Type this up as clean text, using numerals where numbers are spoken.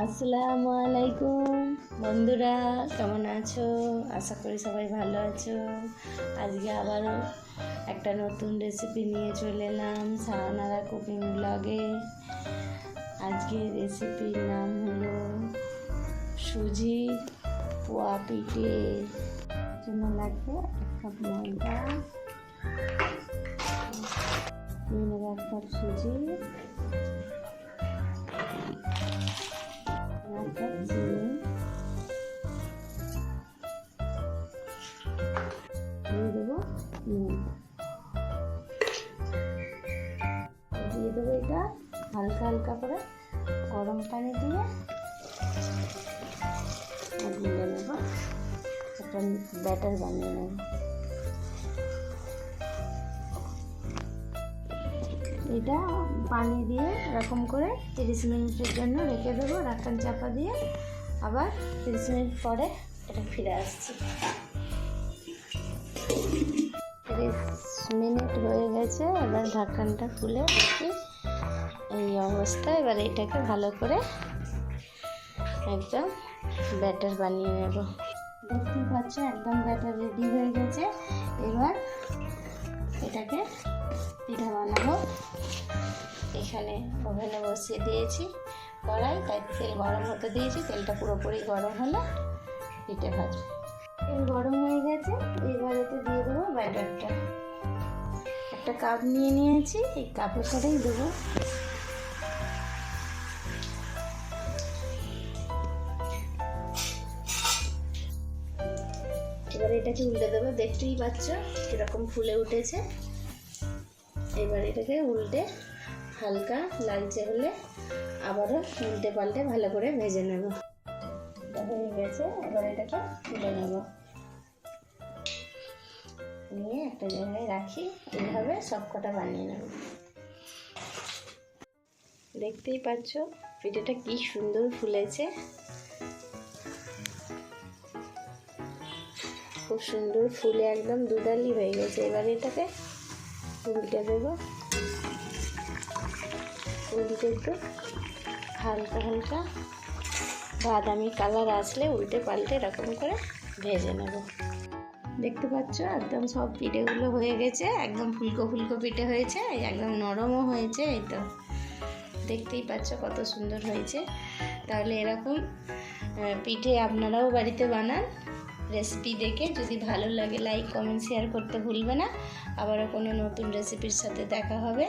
আসসালামু আলাইকুম বন্ধুরা, কেমন আছো? আশা করি সবাই ভালো আছো। আজকে আবারও একটা নতুন রেসিপি নিয়ে চলে এলাম সাহানারা কুকিং ব্লগে। আজকে রেসিপির নাম হলো সুজির পোয়া পিঠে। জন্য লাগবে 1 কাপ ময়দা, নিয়ে নেবো 1 কাপ সুজি, দিয়ে দেবো নুন, দিয়ে দেবো এটা হালকা হালকা করে গরম পানি দিয়ে গুলে নেব, একটা ব্যাটার বানিয়ে নেব। এটা পানি দিয়ে এরকম করে 30 মিনিটের জন্য রেখে দেবো ঢাকনা চাপা দিয়ে। আবার 30 মিনিট পরে এটা ফিরে আসছি। 30 মিনিট হয়ে গেছে, এবার ঢাকনাটা খুলে দেখি এই অবস্থা। এবার এটাকে ভালো করে একদম ব্যাটার বানিয়ে নেব। দেখতেই পাচ্ছ একদম ব্যাটার রেডি হয়ে গেছে। এবার এটাকে পিঠা বানাবো। এখানে ওভেনে বসিয়ে দিয়েছি কড়াই, তাই তেল গরম হতে দিয়েছি। তেলটা পুরোপুরি গরম হলে পিঠে ভাজবো। তেল গরম হয়ে গেছে, এবার এতে দিয়ে দেবো ব্যাটারটা। একটা কাপ নিয়ে নিয়েছি, এই কাপে করেই দেবো। এবার এটাকে উল্টে দেবো। দেখতেই পাচ্ছ কিরকম ফুলে উঠেছে। এবার এটাকে উল্টে হালকা লালচে হলে আবারও উল্টে পাল্টে ভালো করে ভেজে নেব। হয়ে গেছে, এবার এটাকে তুলে নেব, নিয়ে একটা জায়গায় রাখি। এইভাবে সবকটা বানিয়ে নেব। দেখতেই পাচ্ছ পিঠেটা কি সুন্দর ফুলেছে, খুব সুন্দর ফুলে একদম দুধালি হয়ে গেছে। এবার এটাকে উল্টে দেবো। উল্টে একটু হালকা হালকা বাদামি কালার আসলে উল্টে পাল্টে এরকম করে ভেজে নেব। দেখতে পাচ্ছ একদম সব পিঠেগুলো হয়ে গেছে, একদম ফুলকো ফুলকো পিঠে হয়েছে, একদম নরমও হয়েছে। এই তো দেখতেই পাচ্ছ কত সুন্দর হয়েছে। তাহলে এরকম পিঠে আপনারাও বাড়িতে বানান। রেসিপি দেখে যদি ভালো লাগে লাইক কমেন্ট শেয়ার করতে ভুলবে না। আবারও কোনো নতুন রেসিপির সাথে দেখা হবে।